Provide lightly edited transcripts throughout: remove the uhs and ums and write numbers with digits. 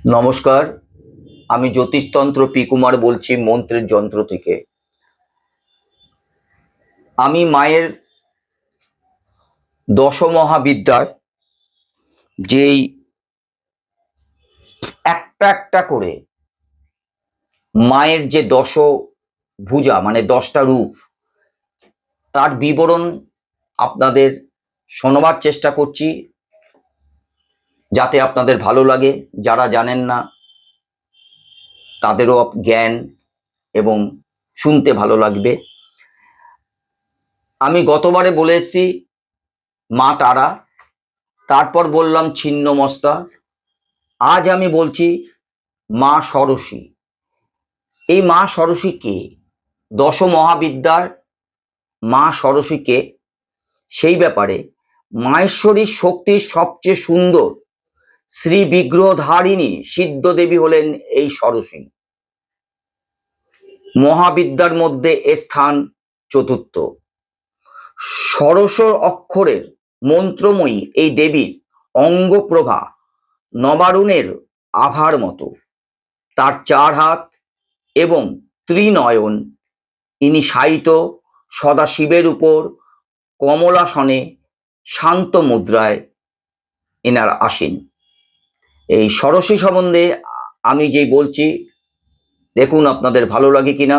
নমস্কার, আমি জ্যোতিষতন্ত্র পি কুমার বলছি মন্ত্রের যন্ত্র থেকে। আমি মায়ের দশমহাবিদ্যার যেই একটা একটা করে মায়ের যে ভুজা মানে 10টা রূপ, তার বিবরণ আপনাদের শোনাবার চেষ্টা করছি, যাতে আপনাদের ভালো লাগে। যারা জানেন না তাদেরও জ্ঞান এবং শুনতে ভালো লাগবে। আমি গতবারে বলে এসেছি মা তারা, তারপর বললাম ছিন্নমস্তা, আজ আমি বলছি মা ষোড়শী। এই মা ষোড়শী কে? দশমহাবিদ্যার মা ষোড়শী কে, সেই ব্যাপারে মাহেশ্বরীর শক্তির সবচেয়ে সুন্দর শ্রী বিগ্রহধারিণী সিদ্ধ দেবী হলেন এই ষোড়শী। মহাবিদ্যার মধ্যে স্থান চতুর্থ। ষোড়শ অক্ষরের মন্ত্রময়ী এই দেবীর অঙ্গপ্রভা নবারুণের আভার মতো। তার 4 হাত এবং ত্রিনয়ন। ইনি শায়িত সদাশিবের উপর কমলাসনে শান্ত মুদ্রায় এনার আসীন। এই ষোড়শী সম্বন্ধে আমি যেই বলছি, দেখুন আপনাদের ভালো লাগে কিনা।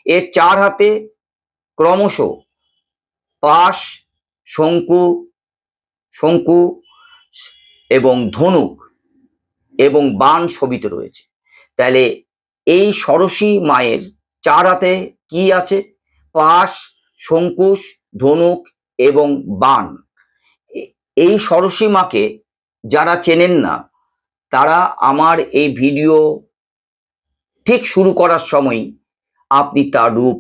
এর 4 হাতে ক্রমশ পাশ, শঙ্কু শঙ্কু এবং ধনুক এবং বাণ শোভিত রয়েছে। তাহলে এই ষোড়শী মায়ের 4 হাতে কি আছে? পাশ, শঙ্কুশ, ধনুক এবং বাণ। এই ষোড়শী মাকে যারা চেনেন না, তারা আমার এই ভিডিও ঠিক শুরু করার সময় আপনি তার রূপ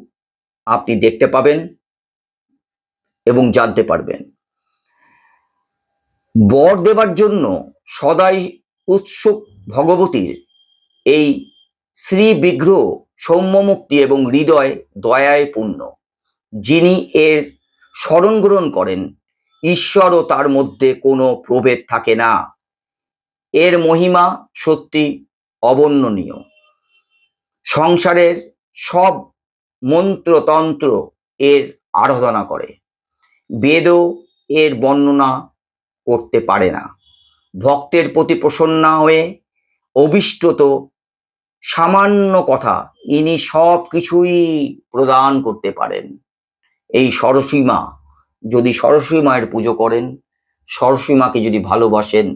আপনি দেখতে পাবেন এবং জানতে পারবেন। বর দেবার জন্য সদাই উৎসুক ভগবতীর এই শ্রী বিগ্রহ সৌম্যমুক্তি এবং হৃদয় দয়ায় পূর্ণ। যিনি এর শরণ গ্রহণ করেন, ঈশ্বর ও তার মধ্যে কোনো প্রভেদ থাকে না। এর মহিমা সত্যি অবর্ণনীয়। সংসারের সব মন্ত্রতন্ত্র এর আরাধনা করে, বেদও এর বর্ণনা করতে পারে না। ভক্তের প্রতি প্রসন্না হয়ে অভিষ্টত সামান্য কথা ইনি সব কিছুই প্রদান করতে পারেন। এই ষোড়শী মা, যদি ষোড়শী মায়ের পুজো করেন, ষোড়শী মাকে যদি ভালোবাসেন,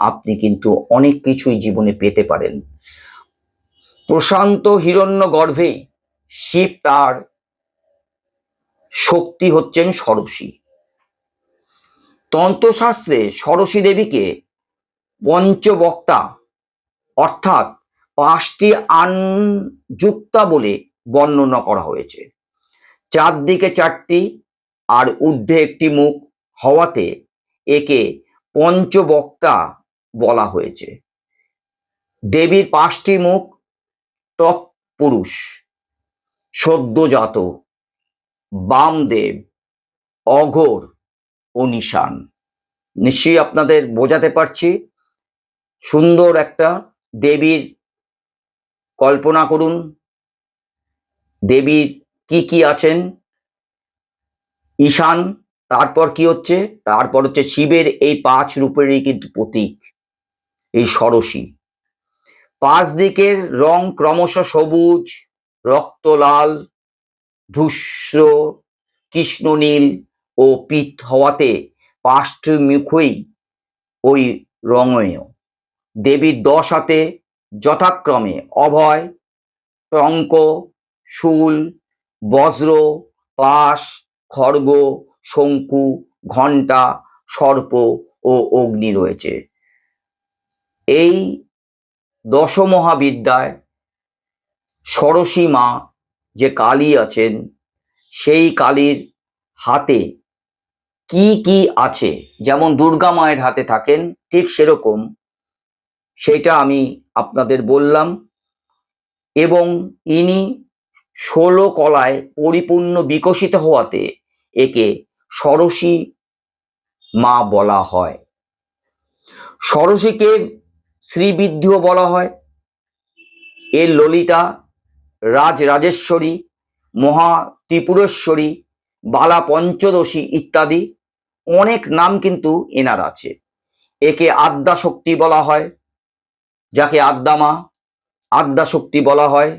আপনি কিন্তু অনেক কিছুই জীবনে পেতে পারেন। প্রশান্ত হিরণ্য গর্ভে শিব তার শক্তি হচ্ছেন ষোড়শী। তন্ত্রশাস্ত্রে ষোড়শী দেবীকে পঞ্চবক্তা অর্থাৎ 5টি আনযুক্তা বলে বর্ণনা করা হয়েছে। চারদিকে 4টি আর ঊর্ধ্বে একটি মুখ হওয়াতে একে পঞ্চবক্তা বলা হয়েছে। দেবীর 5টি মুখ তৎপুরুষ, সদ্যজাত, বামদেব, অঘোর ও নিশান। নিশ্চয়ই আপনাদের বোঝাতে পারছি। সুন্দর একটা দেবীর কল্পনা করুন। দেবীর কি কি আছেন? ঈশান, তারপর কি হচ্ছে? তারপর হচ্ছে শিবের এই 5 রূপেরই কিন্তু প্রতীক এই ষোড়শী। 5 দিকের রং ক্রমশ সবুজ, রক্তলাল, ধূস্র, কৃষ্ণনীল ও পীত হওয়াতে 5টি মুখই ওই রঙেয়। দেবীর 10 হাতে যথাক্রমে অভয়, টঙ্ক, শূল, বজ্র, পাশ, খড়গ, শঙ্কু, ঘণ্টা, সর্প ও অগ্নি রয়েছে। এই দশমহাবিদ্যায় ষোড়শী মা যে কালী আছেন, সেই কালীর হাতে কি কি আছে, যেমন দুর্গা মায়ের হাতে থাকেন ঠিক সেরকম, সেটা আমি আপনাদের বললাম। এবং ইনি 16 কলায় পরিপূর্ণ বিকশিত হওয়াতে একে ষোড়শী মা বলা হয়। ষোড়শীকে শ্রীবৃদ্ধিও বলা হয়। এর ললিতা, রাজরাজেশ্বরী, মহা ত্রিপুরেশ্বরী, বালা পঞ্চদশী ইত্যাদি অনেক নাম কিন্তু এনার আছে। একে আদ্যা শক্তি বলা হয়, যাকে আদ্যামা আদ্যা শক্তি বলা হয়।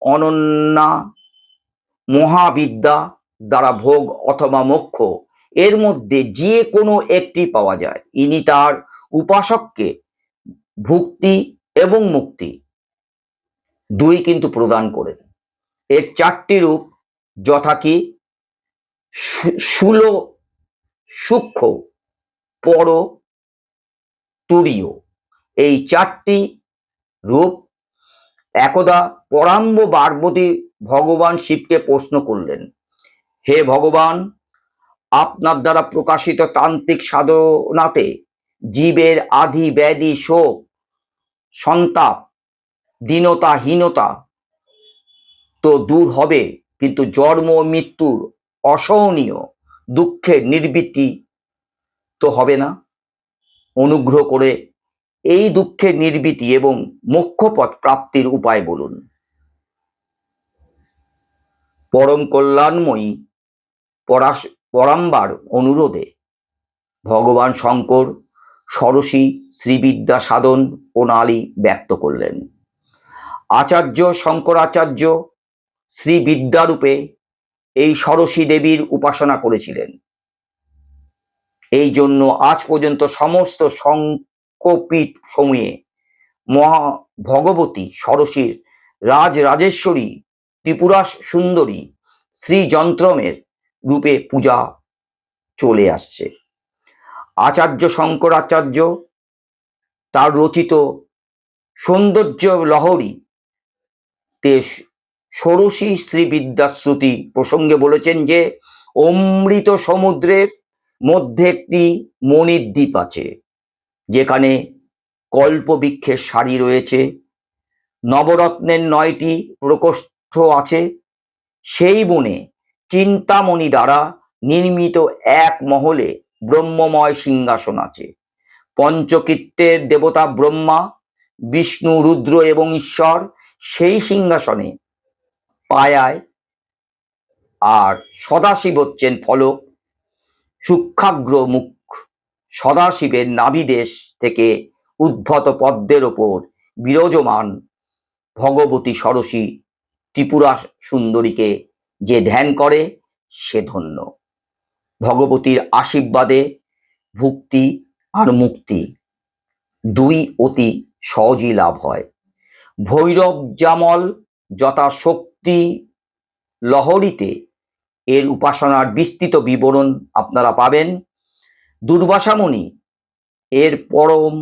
অনন্যা, মহাবিদ্যা দ্বারা ভোগ অথবা মোক্ষ এর মধ্যে যে কোনো একটি পাওয়া যায়। ইনি তার উপাসককে ভুক্তি এবং মুক্তি দুই কিন্তু প্রদান করেন। এর চারটি রূপ যথা কি স্থূল, সূক্ষ্ম, পর, তুরীয়। এই চারটি রূপ। একদা পরাম্ব পার্বতী ভগবান শিবকে প্রশ্ন করলেন, হে ভগবান, আপনার দ্বারা প্রকাশিত তান্ত্রিক সাধনাতে জীবের আধি ব্যাধি শোক সন্তাপ দীনতা হীনতা তো দূর হবে, কিন্তু জন্ম মৃত্যুর অসহনীয় দুঃখের নিবৃত্তি তো হবে না। অনুগ্রহ করে এই দুঃখের নিবৃত্তি এবং মোক্ষপথ প্রাপ্তির উপায় বলুন। পরম কল্যাণময়ী পরাম্বার অনুরোধে ভগবান শঙ্কর ষোড়শী শ্রীবিদ্যা সাধন প্রণালী ব্যক্ত করলেন। আচার্য শঙ্করাচার্য শ্রীবিদ্যারূপে এই ষোড়শী দেবীর উপাসনা করেছিলেন। এই জন্য আজ পর্যন্ত সমস্ত শঙ্করপীঠ সমূহে মহা ভগবতী ষোড়শীর রাজরাজেশ্বরী ত্রিপুরা সুন্দরী শ্রীযন্ত্রমের রূপে পূজা চলে আসছে। আচার্য শঙ্করাচার্য তার রচিত সৌন্দর্য লহরী তে ষোড়শী শ্রীবিদ্যাশ্রুতি প্রসঙ্গে বলেছেন যে অমৃত সমুদ্রের মধ্যে একটি মণির দ্বীপ আছে, যেখানে কল্পবৃক্ষের সারি রয়েছে, নবরত্নের 9টি প্রকোষ্ঠ আছে। সেই বনে চিন্তামণি দ্বারা নির্মিত এক মহলে ব্রহ্মময় সিংহাসন আছে। পঞ্চকৃত্যের দেবতা ব্রহ্মা, বিষ্ণু, রুদ্র এবং ঈশ্বর সেই সিংহাসনে পায়ায়, আর সদাশিব হচ্ছেন ফলক। সূক্ষ্মাগ্র মুখ সদাশিবের নাভিদেশ থেকে উদ্ভূত পদ্মের ওপর বিরাজমান ভগবতী ষোড়শী ত্রিপুরা সুন্দরীকে যে ধ্যান করে সে ধন্য। ভগবতীর আশীর্বাদে ভুক্তি আর মুক্তি দুই অতি সহজেই লাভ হয়। ভৈরব জামল যথা শক্তি লহরীতে এর উপাসনার বিস্তৃত বিবরণ আপনারা পাবেন। দুর্বাসা মুনি এর পরম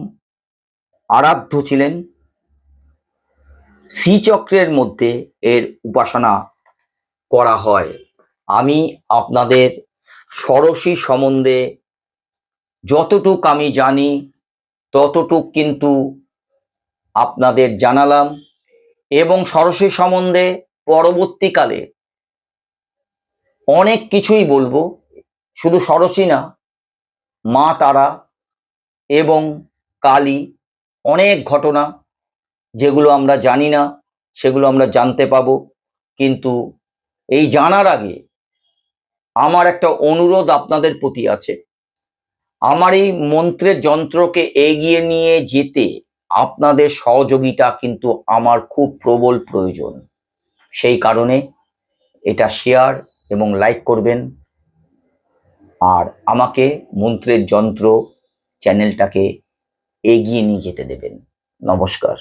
আরাধ্য ছিলেন। শ্রীচক্রের মধ্যে এর উপাসনা করা হয়। আমি আপনাদের ষোড়শী সম্বন্ধে যতটুক আমি জানি ততটুক কিন্তু আপনাদের জানালাম, এবং ষোড়শী সম্বন্ধে পরবর্তীকালে অনেক কিছুই বলবো। শুধু ষোড়শী না, মা তারা এবং কালী, অনেক ঘটনা যেগুলো আমরা জানি না সেগুলো আমরা জানতে পাবো। কিন্তু এই জানার আগে আমার একটা অনুরোধ আপনাদের প্রতি আছে। আমার এই মন্ত্রের যন্ত্রকে এগিয়ে নিয়ে যেতে আপনাদের সহযোগিতা কিন্তু আমার খুব প্রবল প্রয়োজন। সেই কারণে এটা শেয়ার এবং লাইক করবেন, আর আমাকে মন্ত্রের যন্ত্র চ্যানেলটাকে এগিয়ে নিয়ে যেতে দেবেন। নমস্কার।